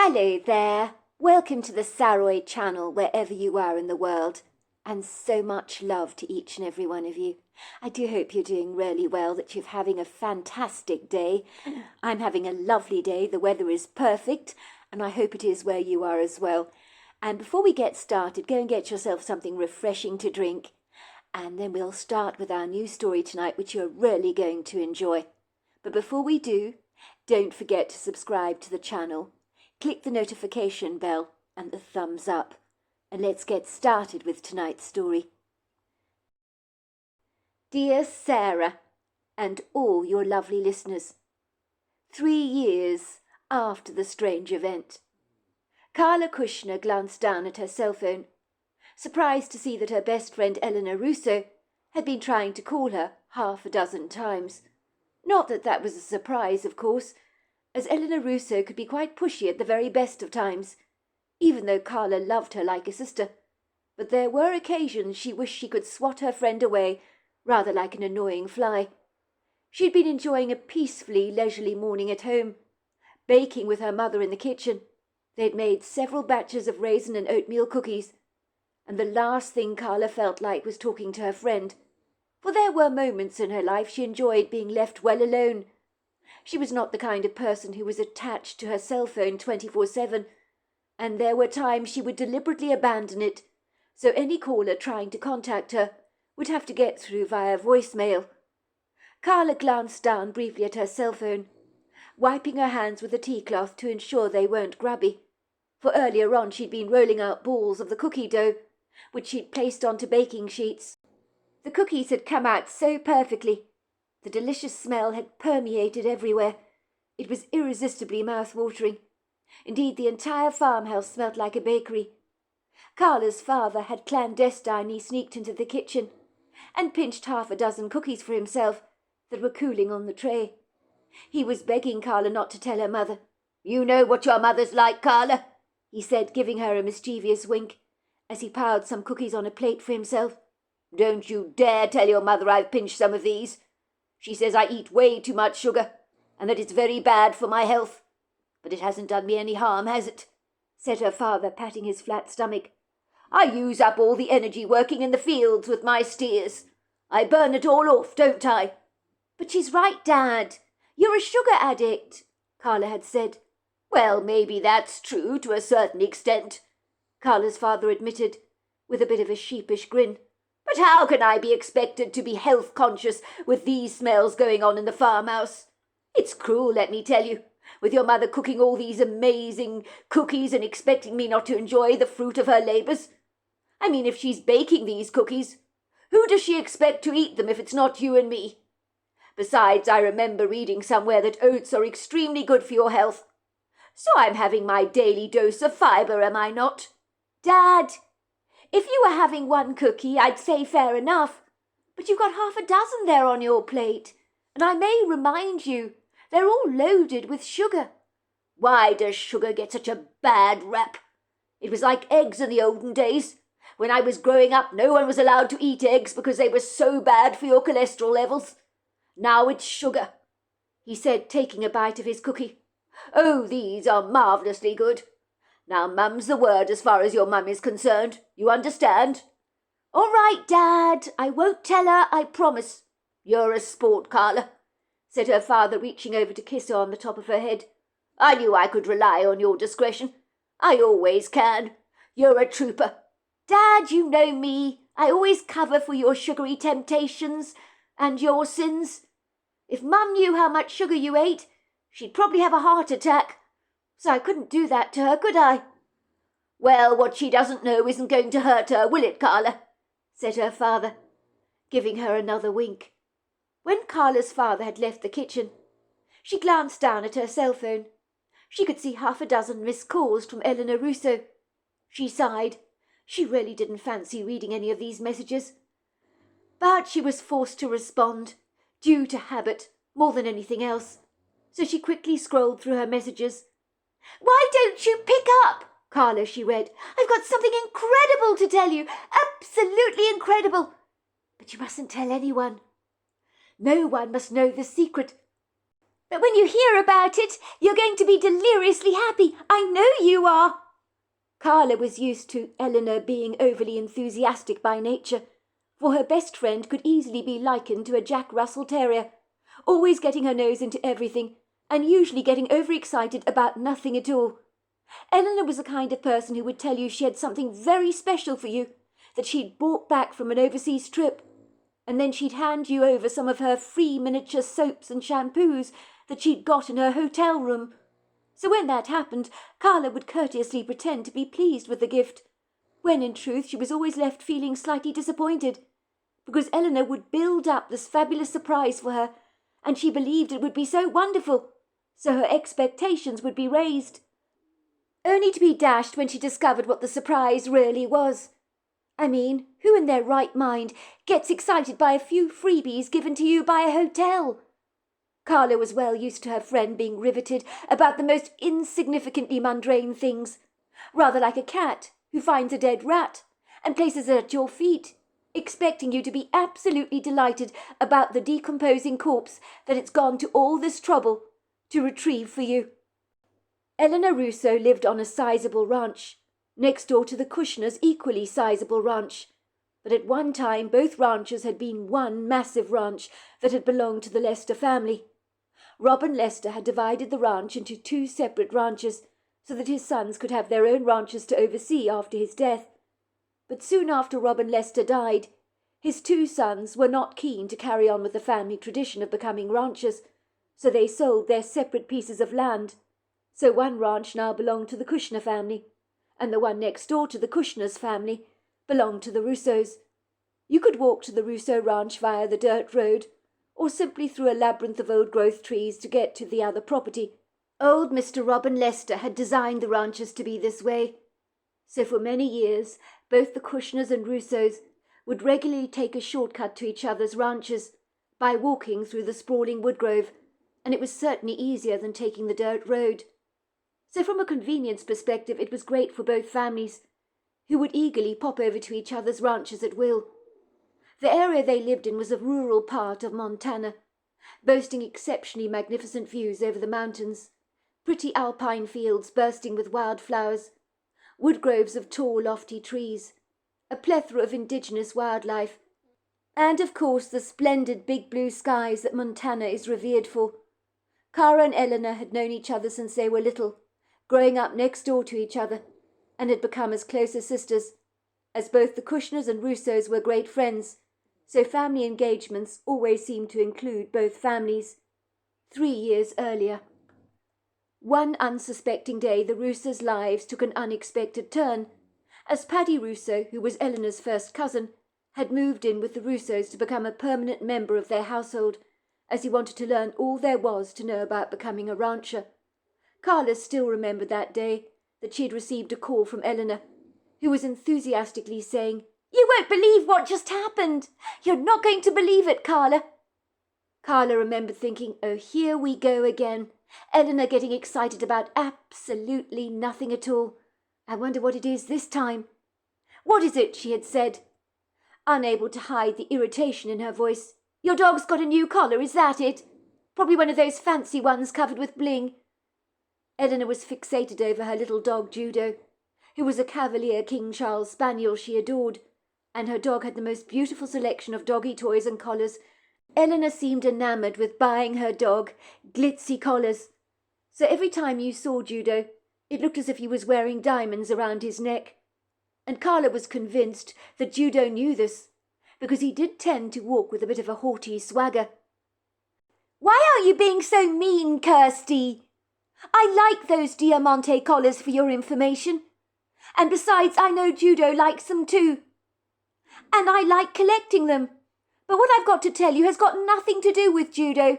Hello there. Welcome to the Saroy channel wherever you are in the world. And so much love to each and every one of you. I do hope you're doing really well, that you're having a fantastic day. I'm having a lovely day. The weather is perfect, and I hope it is where you are as well. And before we get started, go and get yourself something refreshing to drink. And then we'll start with our new story tonight, which you're really going to enjoy. But before we do, don't forget to subscribe to the channel. Click the notification bell and the thumbs up. And let's get started with tonight's story. Dear Sarah, and all your lovely listeners, 3 years after the strange event. Carla Kushner glanced down at her cell phone, surprised to see that her best friend Eleanor Russo had been trying to call her half a dozen times. Not that that was a surprise, of course, as Eleanor Russo could be quite pushy at the very best of times, even though Carla loved her like a sister. But there were occasions she wished she could swat her friend away, rather like an annoying fly. She'd been enjoying a peacefully, leisurely morning at home, baking with her mother in the kitchen. They'd made several batches of raisin and oatmeal cookies, and the last thing Carla felt like was talking to her friend, for there were moments in her life she enjoyed being left well alone. She was not the kind of person who was attached to her cell phone 24/7, and there were times she would deliberately abandon it, so any caller trying to contact her would have to get through via voicemail. Carla glanced down briefly at her cell phone, wiping her hands with a tea cloth to ensure they weren't grubby, for earlier on she'd been rolling out balls of the cookie dough, which she'd placed onto baking sheets. The cookies had come out so perfectly. The delicious smell had permeated everywhere. It was irresistibly mouth-watering. Indeed, the entire farmhouse smelt like a bakery. Carla's father had clandestinely sneaked into the kitchen and pinched half a dozen cookies for himself that were cooling on the tray. He was begging Carla not to tell her mother. "You know what your mother's like, Carla," he said, giving her a mischievous wink as he piled some cookies on a plate for himself. "Don't you dare tell your mother I've pinched some of these. She says I eat way too much sugar, and that it's very bad for my health. But it hasn't done me any harm, has it?" said her father, patting his flat stomach. "I use up all the energy working in the fields with my steers. I burn it all off, don't I?" "But she's right, Dad. You're a sugar addict," Carla had said. "Well, maybe that's true to a certain extent," Carla's father admitted, with a bit of a sheepish grin. "But how can I be expected to be health-conscious with these smells going on in the farmhouse? It's cruel, let me tell you, with your mother cooking all these amazing cookies and expecting me not to enjoy the fruit of her labours. I mean, if she's baking these cookies, who does she expect to eat them if it's not you and me? Besides, I remember reading somewhere that oats are extremely good for your health. So I'm having my daily dose of fibre, am I not?" "Dad, if you were having one cookie, I'd say fair enough. But you've got half a dozen there on your plate. And I may remind you, they're all loaded with sugar." "Why does sugar get such a bad rap? It was like eggs in the olden days. When I was growing up, no one was allowed to eat eggs because they were so bad for your cholesterol levels. Now it's sugar," he said, taking a bite of his cookie. "Oh, these are marvellously good. Now, mum's the word as far as your mum is concerned. You understand?" "All right, Dad. I won't tell her, I promise." "You're a sport, Carla," said her father, reaching over to kiss her on the top of her head. "I knew I could rely on your discretion. I always can. You're a trooper." "Dad, you know me. I always cover for your sugary temptations and your sins. If Mum knew how much sugar you ate, she'd probably have a heart attack. So I couldn't do that to her, could I?" "Well, what she doesn't know isn't going to hurt her, will it, Carla?" said her father, giving her another wink. When Carla's father had left the kitchen, she glanced down at her cell phone. She could see half a dozen missed calls from Eleanor Russo. She sighed. She really didn't fancy reading any of these messages. But she was forced to respond, due to habit, more than anything else. So she quickly scrolled through her messages. "Why don't you pick up?" "Carla," she read, "I've got something incredible to tell you. Absolutely incredible. But you mustn't tell anyone. No one must know the secret. But when you hear about it, you're going to be deliriously happy. I know you are. Carla was used to Eleanor being overly enthusiastic by nature, for her best friend could easily be likened to a Jack Russell Terrier, always getting her nose into everything, and usually getting overexcited about nothing at all. Eleanor was the kind of person who would tell you she had something very special for you, that she'd brought back from an overseas trip, and then she'd hand you over some of her free miniature soaps and shampoos that she'd got in her hotel room. So when that happened, Carla would courteously pretend to be pleased with the gift, when in truth she was always left feeling slightly disappointed, because Eleanor would build up this fabulous surprise for her, and she believed it would be so wonderful, so her expectations would be raised, only to be dashed when she discovered what the surprise really was. I mean, who in their right mind gets excited by a few freebies given to you by a hotel? Carla was well used to her friend being riveted about the most insignificantly mundane things, rather like a cat who finds a dead rat and places it at your feet, expecting you to be absolutely delighted about the decomposing corpse that it's gone to all this trouble to retrieve for you. Eleanor Russo lived on a sizable ranch, next door to the Kushners' equally sizable ranch, but at one time both ranches had been one massive ranch that had belonged to the Lester family. Robin Lester had divided the ranch into two separate ranches so that his sons could have their own ranches to oversee after his death. But soon after Robin Lester died, his two sons were not keen to carry on with the family tradition of becoming ranchers, so they sold their separate pieces of land. So one ranch now belonged to the Kushner family, and the one next door to the Kushners' family belonged to the Russos. You could walk to the Russo ranch via the dirt road, or simply through a labyrinth of old-growth trees to get to the other property. Old Mr. Robin Lester had designed the ranches to be this way. So for many years, both the Kushners and Russos would regularly take a shortcut to each other's ranches by walking through the sprawling woodgrove, and it was certainly easier than taking the dirt road. So from a convenience perspective, it was great for both families, who would eagerly pop over to each other's ranches at will. The area they lived in was a rural part of Montana, boasting exceptionally magnificent views over the mountains, pretty alpine fields bursting with wildflowers, woodgroves of tall, lofty trees, a plethora of indigenous wildlife, and of course the splendid big blue skies that Montana is revered for. Cara and Eleanor had known each other since they were little, growing up next door to each other, and had become as close as sisters, as both the Kushners and Russos were great friends, so family engagements always seemed to include both families. 3 years earlier. One unsuspecting day the Russos' lives took an unexpected turn, as Paddy Russo, who was Eleanor's first cousin, had moved in with the Russos to become a permanent member of their household, as he wanted to learn all there was to know about becoming a rancher. Carla still remembered that day that she had received a call from Eleanor, who was enthusiastically saying, "You won't believe what just happened. You're not going to believe it, Carla." Carla remembered thinking, oh, here we go again. Eleanor getting excited about absolutely nothing at all. I wonder what it is this time. "What is it?" she had said, unable to hide the irritation in her voice. "Your dog's got a new collar, is that it? Probably one of those fancy ones covered with bling." Eleanor was fixated over her little dog Judo, who was a Cavalier King Charles Spaniel she adored, and her dog had the most beautiful selection of doggy toys and collars. Eleanor seemed enamoured with buying her dog glitzy collars. So every time you saw Judo, it looked as if he was wearing diamonds around his neck. And Carla was convinced that Judo knew this, because he did tend to walk with a bit of a haughty swagger. "Why are you being so mean, Kirsty? I like those Diamante collars, for your information. And besides, I know Judo likes them too. And I like collecting them. But what I've got to tell you has got nothing to do with Judo.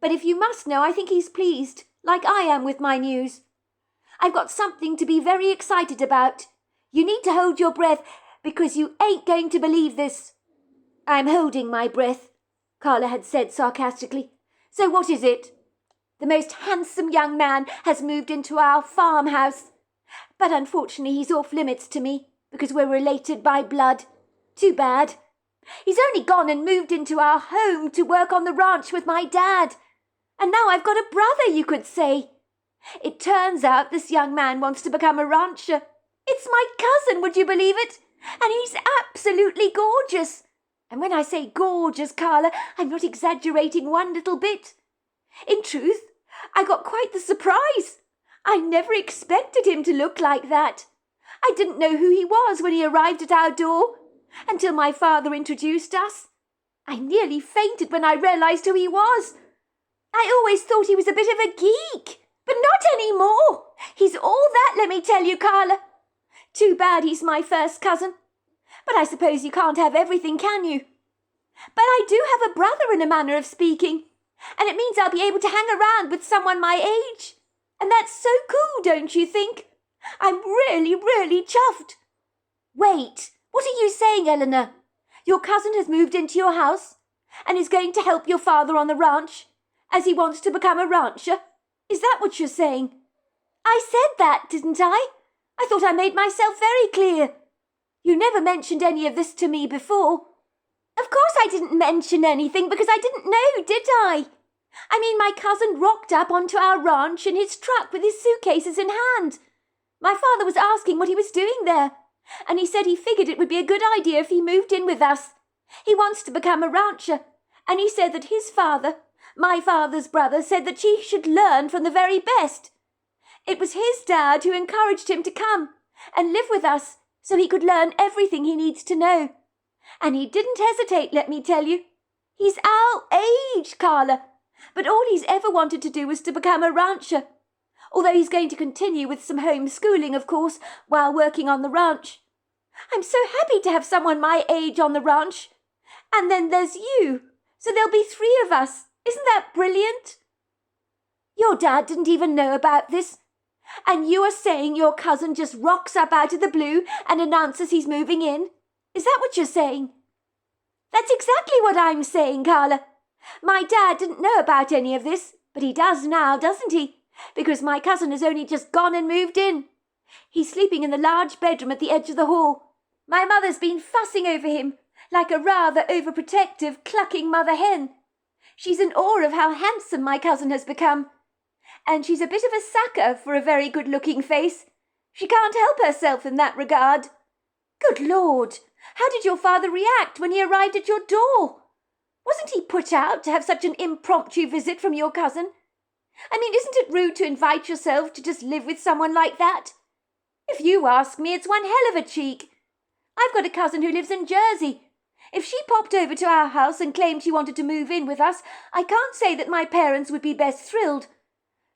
But if you must know, I think he's pleased, like I am with my news. I've got something to be very excited about. You need to hold your breath, because you ain't going to believe this." "I'm holding my breath," Carla had said sarcastically. "So what is it?" "The most handsome young man has moved into our farmhouse. But unfortunately he's off limits to me, because we're related by blood. Too bad. He's only gone and moved into our home to work on the ranch with my dad. And now I've got a brother, you could say. It turns out this young man wants to become a rancher. It's my cousin, would you believe it? And he's absolutely gorgeous. And when I say gorgeous, Carla, I'm not exaggerating one little bit. In truth, I got quite the surprise. I never expected him to look like that. I didn't know who he was when he arrived at our door, until my father introduced us. I nearly fainted when I realised who he was. I always thought he was a bit of a geek, but not any more. He's all that, let me tell you, Carla. Too bad he's my first cousin. But I suppose you can't have everything, can you? But I do have a brother in a manner of speaking, and it means I'll be able to hang around with someone my age. And that's so cool, don't you think? I'm really, really chuffed. Wait, what are you saying, Eleanor? Your cousin has moved into your house and is going to help your father on the ranch, as he wants to become a rancher? Is that what you're saying? I said that, didn't I? I thought I made myself very clear. You never mentioned any of this to me before. Of course I didn't mention anything because I didn't know, did I? I mean, my cousin rocked up onto our ranch in his truck with his suitcases in hand. My father was asking what he was doing there, and he said he figured it would be a good idea if he moved in with us. He wants to become a rancher, and he said that his father, my father's brother, said that he should learn from the very best. It was his dad who encouraged him to come and live with us so he could learn everything he needs to know. And he didn't hesitate, let me tell you. He's our age, Carla, but all he's ever wanted to do was to become a rancher, although he's going to continue with some homeschooling, of course, while working on the ranch. I'm so happy to have someone my age on the ranch. And then there's you, so there'll be 3 of us. Isn't that brilliant? Your dad didn't even know about this, and you are saying your cousin just rocks up out of the blue and announces he's moving in? Is that what you're saying? That's exactly what I'm saying, Carla. My dad didn't know about any of this, but he does now, doesn't he? Because my cousin has only just gone and moved in. He's sleeping in the large bedroom at the edge of the hall. My mother's been fussing over him, like a rather overprotective, clucking mother hen. She's in awe of how handsome my cousin has become. And she's a bit of a sucker for a very good-looking face. She can't help herself in that regard. Good Lord, how did your father react when he arrived at your door? Wasn't he put out to have such an impromptu visit from your cousin? I mean, isn't it rude to invite yourself to just live with someone like that? If you ask me, it's one hell of a cheek. I've got a cousin who lives in Jersey. If she popped over to our house and claimed she wanted to move in with us, I can't say that my parents would be best thrilled.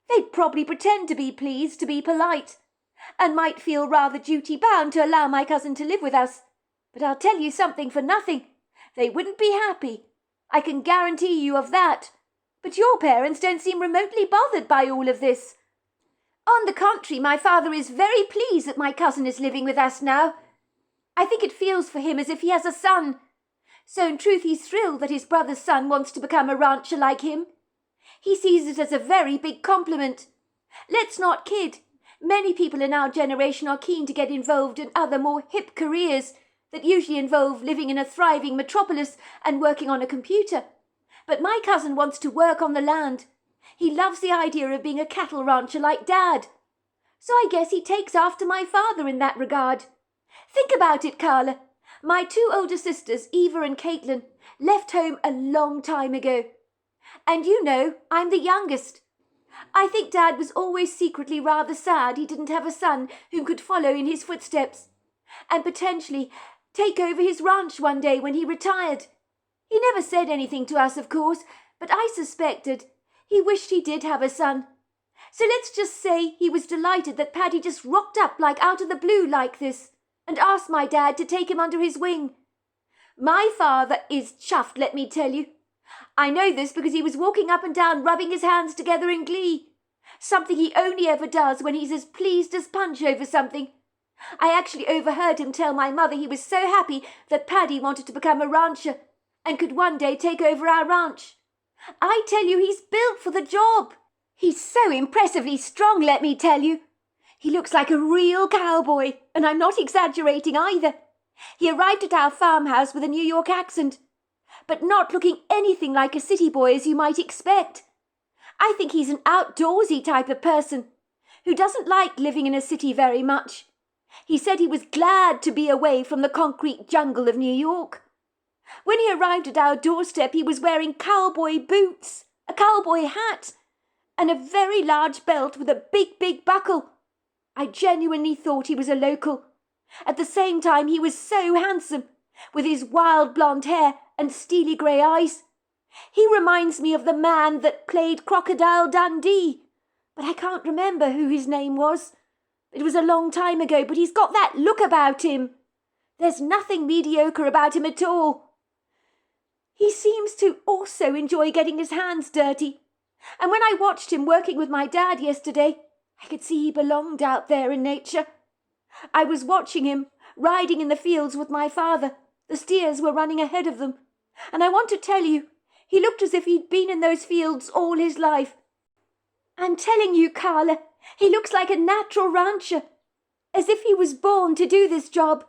They'd probably pretend to be pleased, to be polite, and might feel rather duty-bound to allow my cousin to live with us. But I'll tell you something for nothing. They wouldn't be happy. I can guarantee you of that. But your parents don't seem remotely bothered by all of this. On the contrary, my father is very pleased that my cousin is living with us now. I think it feels for him as if he has a son. So in truth he's thrilled that his brother's son wants to become a rancher like him. He sees it as a very big compliment. Let's not kid. Many people in our generation are keen to get involved in other more hip careers that usually involve living in a thriving metropolis and working on a computer. But my cousin wants to work on the land. He loves the idea of being a cattle rancher like Dad. So I guess he takes after my father in that regard. Think about it, Carla. My 2 older sisters, Eva and Caitlin, left home a long time ago. And you know, I'm the youngest. I think Dad was always secretly rather sad he didn't have a son who could follow in his footsteps and potentially take over his ranch one day when he retired. He never said anything to us, of course, but I suspected he wished he did have a son. So let's just say he was delighted that Paddy just rocked up like out of the blue like this and asked my dad to take him under his wing. My father is chuffed, let me tell you. I know this because he was walking up and down rubbing his hands together in glee, something he only ever does when he's as pleased as Punch over something. I actually overheard him tell my mother he was so happy that Paddy wanted to become a rancher and could one day take over our ranch. I tell you, he's built for the job. He's so impressively strong, let me tell you. He looks like a real cowboy, and I'm not exaggerating either. He arrived at our farmhouse with a New York accent, but not looking anything like a city boy as you might expect. I think he's an outdoorsy type of person who doesn't like living in a city very much. He said he was glad to be away from the concrete jungle of New York. When he arrived at our doorstep, he was wearing cowboy boots, a cowboy hat, and a very large belt with a big buckle. I genuinely thought he was a local. At the same time, he was so handsome, with his wild blonde hair and steely grey eyes. He reminds me of the man that played Crocodile Dundee, but I can't remember who his name was. It was a long time ago, but he's got that look about him. There's nothing mediocre about him at all. He seems to also enjoy getting his hands dirty. And when I watched him working with my dad yesterday, I could see he belonged out there in nature. I was watching him riding in the fields with my father. The steers were running ahead of them. And I want to tell you, he looked as if he'd been in those fields all his life. I'm telling you, Carla, he looks like a natural rancher, as if he was born to do this job.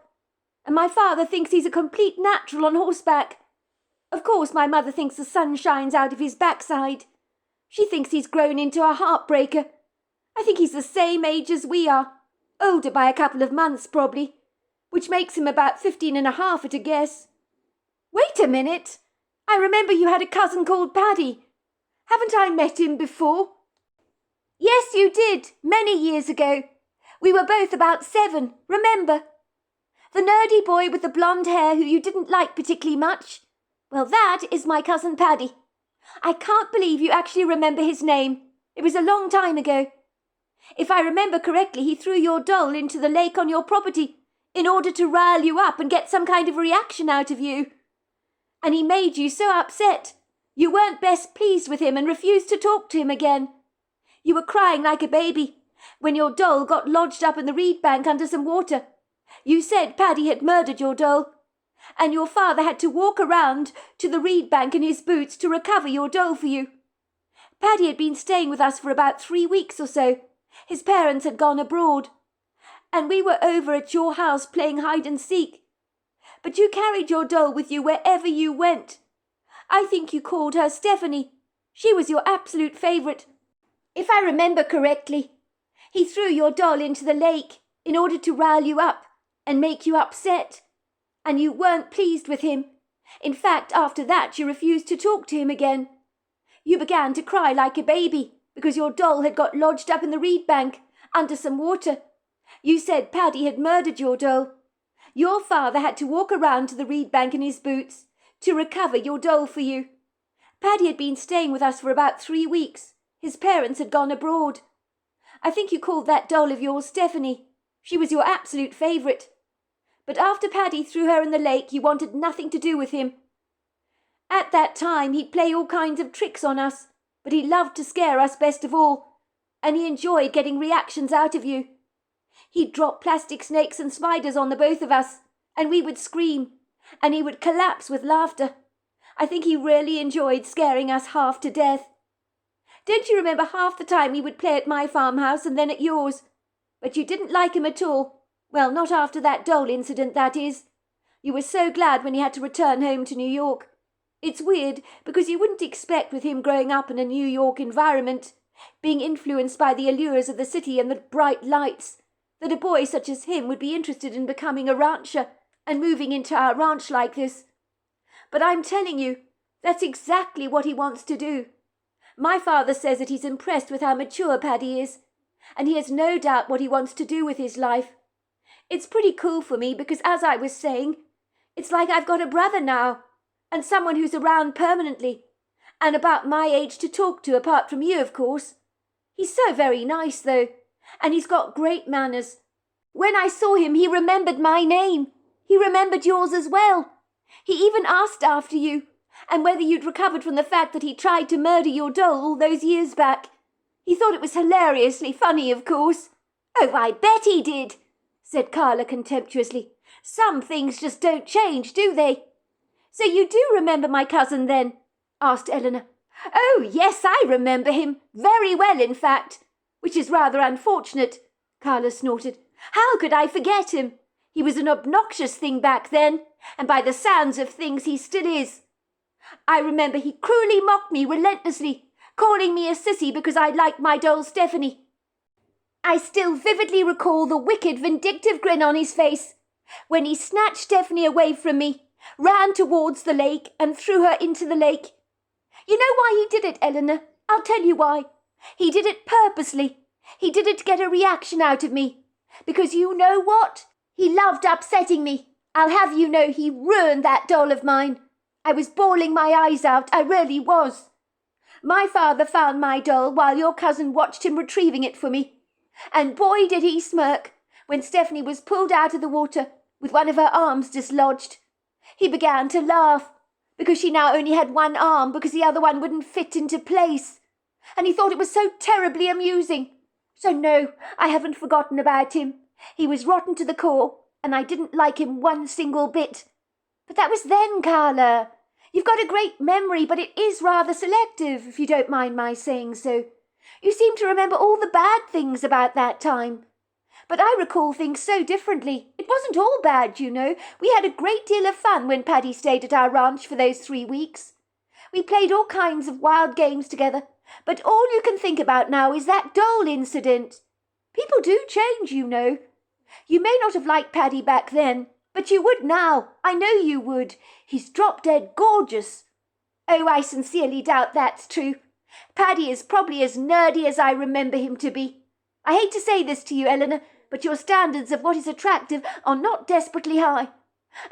And my father thinks he's a complete natural on horseback. Of course, my mother thinks the sun shines out of his backside. She thinks he's grown into a heartbreaker. I think he's the same age as we are, older by a couple of months probably, which makes him about 15 and a half at a guess. Wait a minute. I remember you had a cousin called Paddy. Haven't I met him before? Yes, you did, many years ago. We were both about 7, remember? The nerdy boy with the blonde hair who you didn't like particularly much. Well, that is my cousin Paddy. I can't believe you actually remember his name. It was a long time ago. If I remember correctly, he threw your doll into the lake on your property in order to rile you up and get some kind of reaction out of you. And he made you so upset. You weren't best pleased with him and refused to talk to him again. You were crying like a baby when your doll got lodged up in the reed bank under some water. You said Paddy had murdered your doll, and your father had to walk around to the reed bank in his boots to recover your doll for you. Paddy had been staying with us for about 3 weeks or so. His parents had gone abroad, and we were over at your house playing hide and seek. But you carried your doll with you wherever you went. I think you called her Stephanie. She was your absolute favourite. If I remember correctly, he threw your doll into the lake in order to rile you up and make you upset, and you weren't pleased with him. In fact, after that, you refused to talk to him again. You began to cry like a baby because your doll had got lodged up in the reed bank under some water. You said Paddy had murdered your doll. Your father had to walk around to the reed bank in his boots to recover your doll for you. Paddy had been staying with us for about 3 weeks. His parents had gone abroad. I think you called that doll of yours Stephanie. She was your absolute favourite. But after Paddy threw her in the lake, you wanted nothing to do with him. At that time, he'd play all kinds of tricks on us, but he loved to scare us best of all, and he enjoyed getting reactions out of you. He'd drop plastic snakes and spiders on the both of us, and we would scream, and he would collapse with laughter. I think he really enjoyed scaring us half to death. Don't you remember half the time he would play at my farmhouse and then at yours? But you didn't like him at all. Well, not after that doll incident, that is. You were so glad when he had to return home to New York. It's weird, because you wouldn't expect with him growing up in a New York environment, being influenced by the allures of the city and the bright lights, that a boy such as him would be interested in becoming a rancher and moving into our ranch like this. But I'm telling you, that's exactly what he wants to do. My father says that he's impressed with how mature Paddy is, and he has no doubt what he wants to do with his life. It's pretty cool for me because, as I was saying, it's like I've got a brother now, and someone who's around permanently, and about my age to talk to, apart from you, of course. He's so very nice, though, and he's got great manners. When I saw him, he remembered my name. He remembered yours as well. He even asked after you, and whether you'd recovered from the fact that he tried to murder your doll all those years back. He thought it was hilariously funny, of course. Oh, I bet he did, said Carla contemptuously. Some things just don't change, do they? So you do remember my cousin, then? Asked Eleanor. Oh, yes, I remember him. Very well, in fact. Which is rather unfortunate, Carla snorted. How could I forget him? He was an obnoxious thing back then, and by the sounds of things he still is. I remember he cruelly mocked me relentlessly, calling me a sissy because I liked my doll Stephanie. I still vividly recall the wicked, vindictive grin on his face when he snatched Stephanie away from me, ran towards the lake and threw her into the lake. You know why he did it, Eleanor? I'll tell you why. He did it purposely. He did it to get a reaction out of me. Because you know what? He loved upsetting me. I'll have you know he ruined that doll of mine. I was bawling my eyes out, I really was. My father found my doll while your cousin watched him retrieving it for me. And boy did he smirk when Stephanie was pulled out of the water with one of her arms dislodged. He began to laugh because she now only had one arm because the other one wouldn't fit into place. And he thought it was so terribly amusing. So no, I haven't forgotten about him. He was rotten to the core, and I didn't like him one single bit. But that was then, Carla. You've got a great memory, but it is rather selective, if you don't mind my saying so. You seem to remember all the bad things about that time. But I recall things so differently. It wasn't all bad, you know. We had a great deal of fun when Paddy stayed at our ranch for those 3 weeks. We played all kinds of wild games together, but all you can think about now is that doll incident. People do change, you know. You may not have liked Paddy back then, but you would now. I know you would. He's drop-dead gorgeous. Oh, I sincerely doubt that's true. Paddy is probably as nerdy as I remember him to be. I hate to say this to you, Eleanor, but your standards of what is attractive are not desperately high.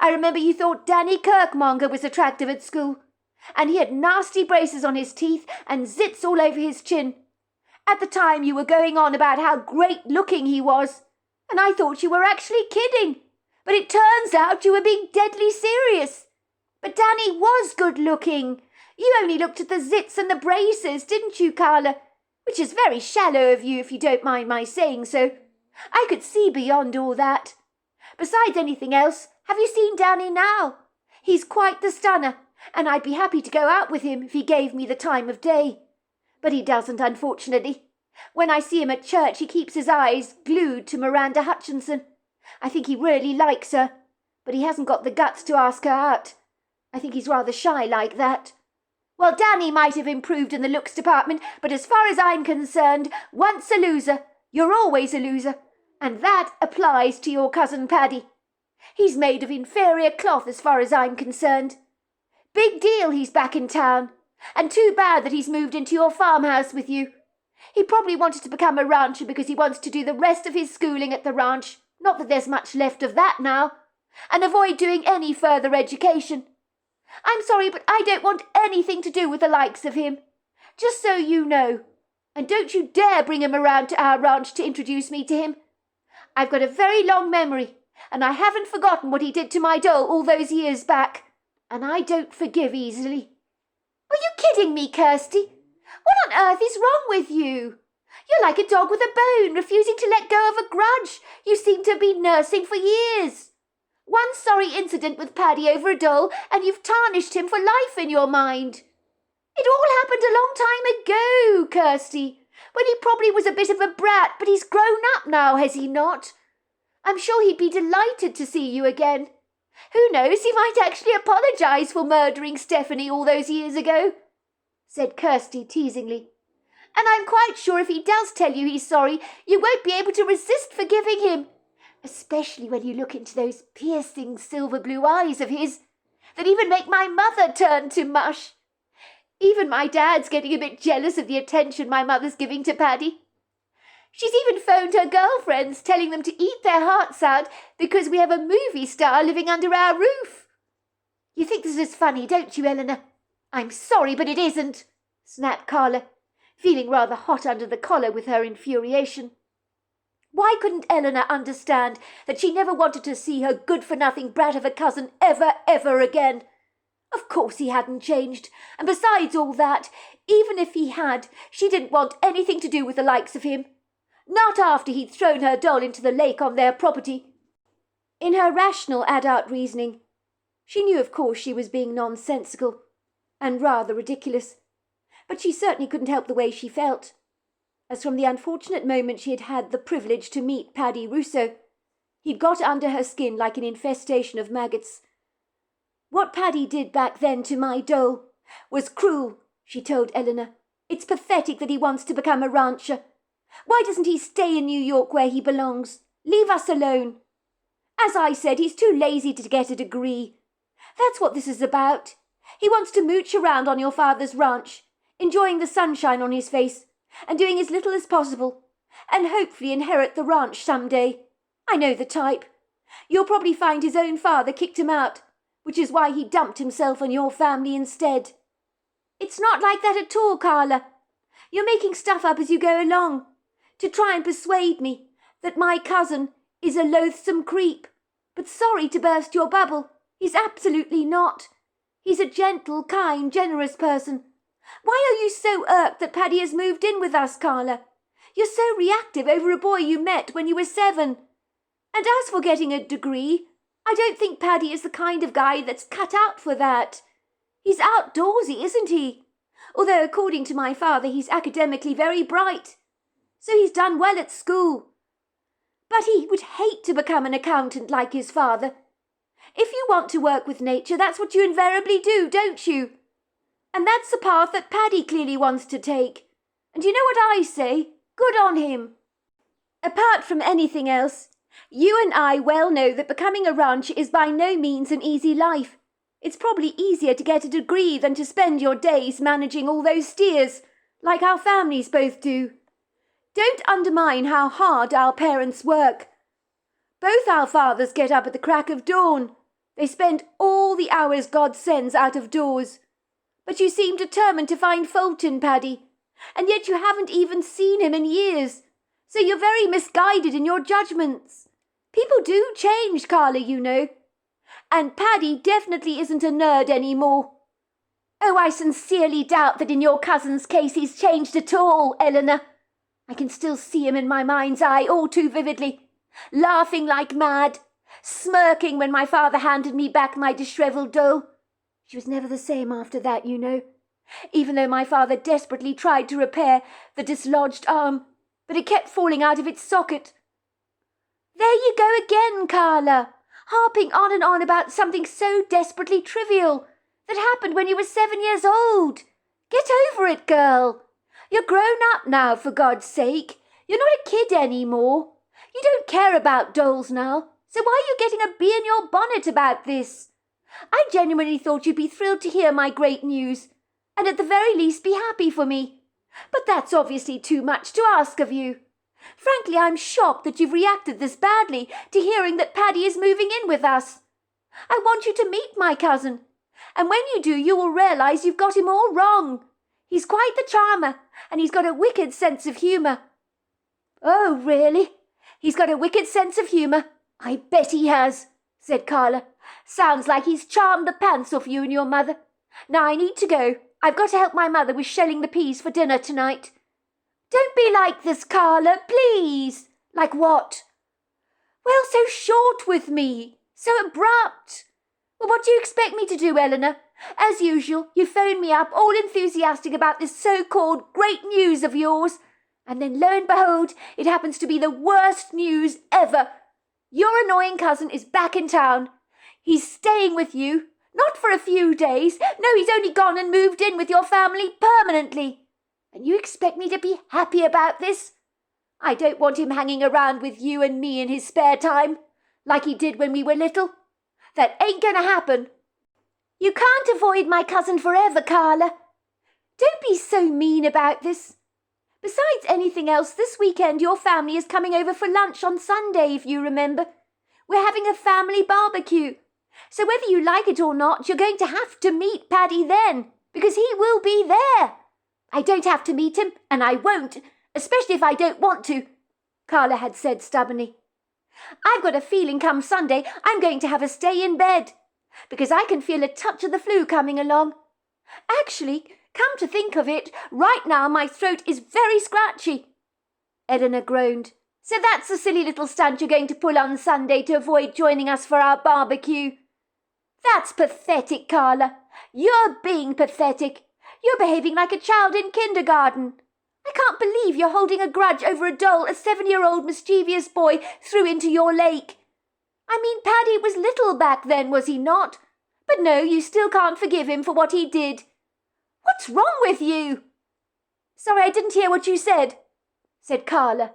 I remember you thought Danny Kirkmonger was attractive at school, and he had nasty braces on his teeth and zits all over his chin. At the time you were going on about how great-looking he was, and I thought you were actually kidding. But it turns out you were being deadly serious. But Danny was good-looking. You only looked at the zits and the braces, didn't you, Carla? Which is very shallow of you, if you don't mind my saying so. I could see beyond all that. Besides anything else, have you seen Danny now? He's quite the stunner, and I'd be happy to go out with him if he gave me the time of day. But he doesn't, unfortunately. When I see him at church, he keeps his eyes glued to Miranda Hutchinson. I think he really likes her, but he hasn't got the guts to ask her out. I think he's rather shy like that. Well, Danny might have improved in the looks department, but as far as I'm concerned, once a loser, you're always a loser, and that applies to your cousin Paddy. He's made of inferior cloth as far as I'm concerned. Big deal he's back in town, and too bad that he's moved into your farmhouse with you. He probably wanted to become a rancher because he wants to do the rest of his schooling at the ranch, not that there's much left of that now, and avoid doing any further education. I'm sorry, but I don't want anything to do with the likes of him. Just so you know. And don't you dare bring him around to our ranch to introduce me to him. I've got a very long memory, and I haven't forgotten what he did to my doll all those years back. And I don't forgive easily. Are you kidding me, Kirsty? What on earth is wrong with you? You're like a dog with a bone, refusing to let go of a grudge you seem to have been nursing for years. One sorry incident with Paddy over a doll, and you've tarnished him for life in your mind. It all happened a long time ago, Kirsty, when he probably was a bit of a brat, but he's grown up now, has he not? I'm sure he'd be delighted to see you again. Who knows, he might actually apologise for murdering Stephanie all those years ago, said Kirsty teasingly. And I'm quite sure if he does tell you he's sorry, you won't be able to resist forgiving him, especially when you look into those piercing silver blue eyes of his that even make my mother turn to mush. Even my dad's getting a bit jealous of the attention my mother's giving to Paddy. She's even phoned her girlfriends, telling them to eat their hearts out because we have a movie star living under our roof. You think this is funny, don't you, Eleanor? I'm sorry, but it isn't, snapped Carla, feeling rather hot under the collar with her infuriation. Why couldn't Eleanor understand that she never wanted to see her good-for-nothing brat of a cousin ever again? Of course he hadn't changed, and besides all that, even if he had, she didn't want anything to do with the likes of him. Not after he'd thrown her doll into the lake on their property. In her rational adult reasoning, she knew of course she was being nonsensical and rather ridiculous, but she certainly couldn't help the way she felt, as from the unfortunate moment she had had the privilege to meet Paddy Russo, he'd got under her skin like an infestation of maggots. What Paddy did back then to my doll was cruel, she told Eleanor, It's pathetic that he wants to become a rancher. Why doesn't he stay in New York where he belongs? Leave us alone. As I said, he's too lazy to get a degree. That's what this is about. He wants to mooch around on your father's ranch, enjoying the sunshine on his face, and doing as little as possible, and hopefully inherit the ranch someday. I know the type. You'll probably find his own father kicked him out, which is why he dumped himself on your family instead. It's not like that at all, Carla. You're making stuff up as you go along, to try and persuade me that my cousin is a loathsome creep. But sorry to burst your bubble, he's absolutely not. He's a gentle, kind, generous person. Why are you so irked that Paddy has moved in with us, Carla? You're so reactive over a boy you met when you were 7. And as for getting a degree, I don't think Paddy is the kind of guy that's cut out for that. He's outdoorsy, isn't he? Although, according to my father, he's academically very bright. So he's done well at school. But he would hate to become an accountant like his father. If you want to work with nature, that's what you invariably do, don't you? And that's the path that Paddy clearly wants to take. And you know what I say? Good on him. Apart from anything else, you and I well know that becoming a rancher is by no means an easy life. It's probably easier to get a degree than to spend your days managing all those steers, like our families both do. Don't undermine how hard our parents work. Both our fathers get up at the crack of dawn. They spend all the hours God sends out of doors. But you seem determined to find fault in Paddy, and yet you haven't even seen him in years, so you're very misguided in your judgments. People do change, Carla, you know. And Paddy definitely isn't a nerd anymore. Oh, I sincerely doubt that in your cousin's case he's changed at all, Eleanor. I can still see him in my mind's eye all too vividly, laughing like mad, smirking when my father handed me back my dishevelled doll. She was never the same after that, you know, even though my father desperately tried to repair the dislodged arm, but it kept falling out of its socket. There you go again, Carla, harping on and on about something so desperately trivial that happened when you were 7 years old. Get over it, girl. You're grown up now, for God's sake. You're not a kid anymore. You don't care about dolls now, so why are you getting a bee in your bonnet about this? I genuinely thought you'd be thrilled to hear my great news, and at the very least be happy for me. But that's obviously too much to ask of you. Frankly, I'm shocked that you've reacted this badly to hearing that Paddy is moving in with us. I want you to meet my cousin, and when you do, you will realise you've got him all wrong. He's quite the charmer, and he's got a wicked sense of humour. Oh, really? He's got a wicked sense of humour. I bet he has, said Carla. Sounds like he's charmed the pants off you and your mother. Now I need to go. I've got to help my mother with shelling the peas for dinner tonight. Don't be like this, Carla, please. Like what? Well, so short with me. So abrupt. Well, what do you expect me to do, Eleanor? As usual, you phone me up all enthusiastic about this so-called great news of yours, and then lo and behold, it happens to be the worst news ever. Your annoying cousin is back in town. He's staying with you, not for a few days. No, he's only gone and moved in with your family permanently. And you expect me to be happy about this? I don't want him hanging around with you and me in his spare time, like he did when we were little. That ain't gonna happen. You can't avoid my cousin forever, Carla. Don't be so mean about this. Besides anything else, this weekend your family is coming over for lunch on Sunday, if you remember. We're having a family barbecue. So whether you like it or not, you're going to have to meet Paddy then, because he will be there. I don't have to meet him, and I won't, especially if I don't want to, Carla had said stubbornly. I've got a feeling come Sunday I'm going to have a stay in bed, because I can feel a touch of the flu coming along. Actually, come to think of it, right now my throat is very scratchy. Eleanor groaned. So that's the silly little stunt you're going to pull on Sunday to avoid joining us for our barbecue. That's pathetic, Carla. You're being pathetic. You're behaving like a child in kindergarten. I can't believe you're holding a grudge over a doll a 7-year-old mischievous boy threw into your lake. I mean, Paddy was little back then, was he not? But no, you still can't forgive him for what he did. What's wrong with you? Sorry, I didn't hear what you said, said Carla,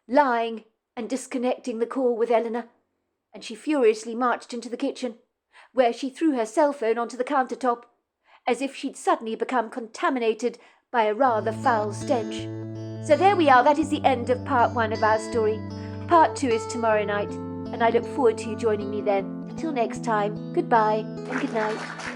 lying and disconnecting the call with Eleanor, and she furiously marched into the kitchen, where she threw her cell phone onto the countertop, as if she'd suddenly become contaminated by a rather foul stench. So there we are, that is the end of part 1 of our story. Part 2 is tomorrow night, and I look forward to you joining me then. Until next time, goodbye and good night.